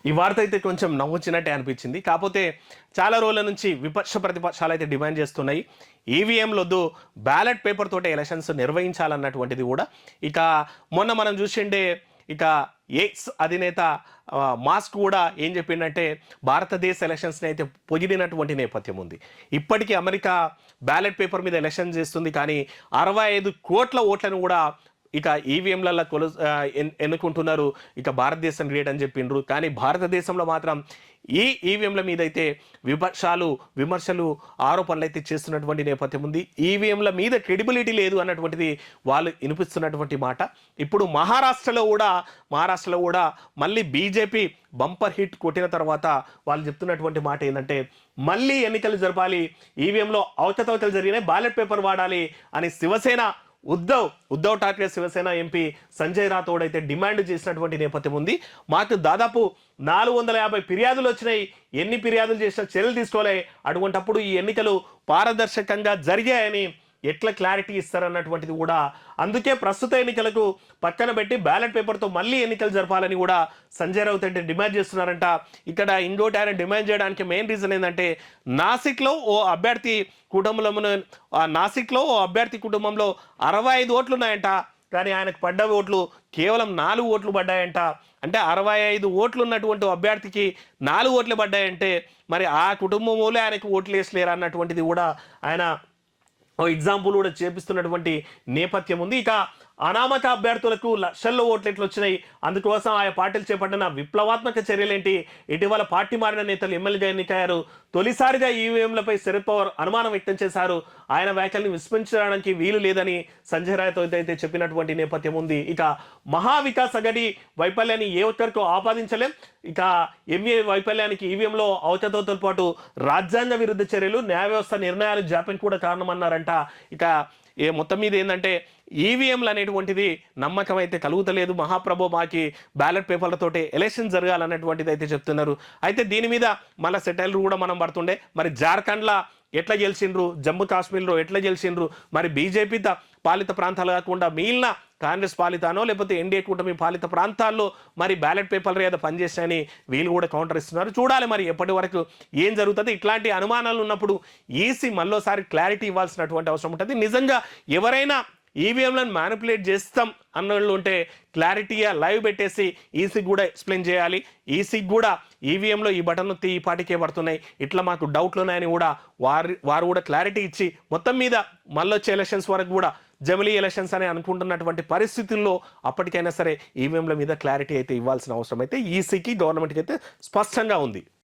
ఈ వార్త అయితే కొంచెం నవ్వొచ్చినట్టే అనిపించింది. కాపోతే చాలా రోజుల నుంచి విపక్ష ప్రతిపక్షాలు అయితే డిమాండ్ చేస్తున్నాయి. ఈవీఎంలొద్దు, బ్యాలెట్ పేపర్ తోటే ఎలక్షన్స్ నిర్వహించాలన్నటువంటిది కూడా. ఇక మొన్న మనం చూసిండే ఇక ఎక్స్ అధినేత మాస్క్ కూడా ఏం చెప్పిండంటే భారతదేశ ఎలక్షన్స్ని అయితే పొగిడినటువంటి నేపథ్యం ఉంది. ఇప్పటికీ అమెరికా బ్యాలెట్ పేపర్ మీద ఎలక్షన్ చేస్తుంది, కానీ 65 కోట్ల ఓట్లను కూడా ఇక ఈవీఎంలలో ఎన్నుకుంటున్నారు ఇక భారతదేశం గ్రేట్ అని చెప్పిండ్రు. కానీ భారతదేశంలో మాత్రం ఈ ఈవీఎంల మీద అయితే విపక్షాలు విమర్శలు ఆరోపణలు అయితే చేస్తున్నటువంటి నేపథ్యం ఉంది. ఈవీఎంల మీద క్రెడిబిలిటీ లేదు అన్నటువంటిది వాళ్ళు వినిపిస్తున్నటువంటి మాట. ఇప్పుడు మహారాష్ట్రలో కూడా మళ్ళీ బీజేపీ బంపర్ హిట్ కొట్టిన తర్వాత వాళ్ళు చెప్తున్నటువంటి మాట ఏంటంటే మళ్ళీ ఎన్నికలు జరపాలి, ఈవీఎంలో అవకతవకలు జరిగినాయి, బ్యాలెట్ పేపర్ వాడాలి అని శివసేన ఉద్ధవ్ ఠాక్రే శివసేన ఎంపీ సంజయ్ రాథోడ్ అయితే డిమాండ్ చేసినటువంటి నేపథ్యం ఉంది. మాకు దాదాపు 450 ఫిర్యాదులు వచ్చినాయి, ఎన్ని ఫిర్యాదులు చేసినా చర్యలు తీసుకోలే, అటువంటప్పుడు ఈ ఎన్నికలు పారదర్శకంగా జరిగాయని ఎట్లా క్లారిటీ ఇస్తారన్నటువంటిది కూడా. అందుకే ప్రస్తుత ఎన్నికలకు పక్కన పెట్టి బ్యాలెట్ పేపర్తో మళ్ళీ ఎన్నికలు జరపాలని కూడా సంజయ్ రౌత్ అంటే డిమాండ్ చేస్తున్నారంట. ఇక్కడ ఇంకోటి ఆయన డిమాండ్ చేయడానికి మెయిన్ రీజన్ ఏంటంటే నాసిక్లో ఓ అభ్యర్థి కుటుంబంలో 65 ఓట్లు ఉన్నాయంట, కానీ ఆయనకు పడ్డ ఓట్లు కేవలం 4 ఓట్లు పడ్డాయంట. అంటే 65 ఓట్లు ఉన్నటువంటి అభ్యర్థికి 4 ఓట్లు పడ్డాయంటే మరి ఆ కుటుంబంలో ఆయనకు ఓట్లు వేసలేరు అన్నటువంటిది కూడా ఆయన ఎగ్జాంపుల్ కూడా చేపిస్తున్నటువంటి నేపథ్యం ఉంది. ఇక అనామక అభ్యర్థులకు లక్షల్లో ఓట్లు ఎట్లు వచ్చినాయి, అందుకోసం ఆయా పార్టీలు చేపట్టిన విప్లవాత్మక చర్యలేంటి, ఇటీవల పార్టీ మారిన నేతలు ఎమ్మెల్యేగా ఎన్నికయ్యారు, తొలిసారిగా ఈవీఎంలపై శరద్ పవార్ అనుమానం వ్యక్తం చేశారు, ఆయన వ్యాఖ్యల్ని విస్మరించడానికి వీలు లేదని సంజయ్ రాయ్తో అయితే చెప్పినటువంటి నేపథ్యం ఉంది. ఇక మహావికాస్ అగడి వైఫల్యాన్ని ఏ ఒక్కరికో ఆపాదించలేం, ఇక ఎంఏ వైఫల్యానికి ఈవీఎంలో అవకతవకలతో పాటు రాజ్యాంగ విరుద్ధ చర్యలు, న్యాయ వ్యవస్థ నిర్ణయాలు జాప్యం కూడా కారణమన్నారంట. ఇక మొత్తం మీద ఏంటంటే ఈవీఎంలు అనేటువంటిది నమ్మకం అయితే కలుగుతలేదు, మహాప్రభు మాకి బ్యాలెట్ పేపర్లతోటి ఎలక్షన్ జరగాలన్నటువంటిది అయితే చెప్తున్నారు. అయితే దీని మీద మళ్ళీ సెటైల్ కూడా మనం పడుతుండే, మరి జార్ఖండ్లో ఎట్లా గెలిచిండ్రు, జమ్మూ కాశ్మీర్లో ఎట్లా గెలిచిండ్రు, మరి బీజేపీ పాలిత ప్రాంతాలు కాకుండా మిగిలిన కాంగ్రెస్ పాలితానో లేకపోతే ఎన్డీఏ కూటమి పాలిత ప్రాంతాల్లో మరి బ్యాలెట్ పేపర్లు ఏదో పనిచేస్తాయని వీళ్ళు కూడా కౌంటర్ ఇస్తున్నారు. చూడాలి మరి ఎప్పటి వరకు ఏం జరుగుతుంది. ఇట్లాంటి అనుమానాలు ఉన్నప్పుడు ఈసీ మళ్ళోసారి క్లారిటీ ఇవ్వాల్సినటువంటి అవసరం ఉంటుంది. నిజంగా ఎవరైనా ఈవీఎంలను మ్యానిపులేట్ చేస్తాం అన్నోళ్ళు ఉంటే క్లారిటీగా లైవ్ పెట్టేసి ఈసీకి కూడా ఎక్స్ప్లెయిన్ చేయాలి. ఈసీకి కూడా ఈవీఎంలో ఈ బటన్ నొత్తి ఈ పాటికే పడుతున్నాయి, ఇట్లా మాకు డౌట్లు ఉన్నాయని కూడా వారు కూడా క్లారిటీ ఇచ్చి మొత్తం మీద మళ్ళొచ్చే ఎలక్షన్స్ వరకు కూడా జమిలీ ఎలక్షన్స్ అని అనుకుంటున్నటువంటి పరిస్థితుల్లో అప్పటికైనా సరే ఈవీఎంల మీద క్లారిటీ అయితే ఇవ్వాల్సిన అవసరం అయితే ఈసీకి గవర్నమెంట్కి అయితే స్పష్టంగా ఉంది.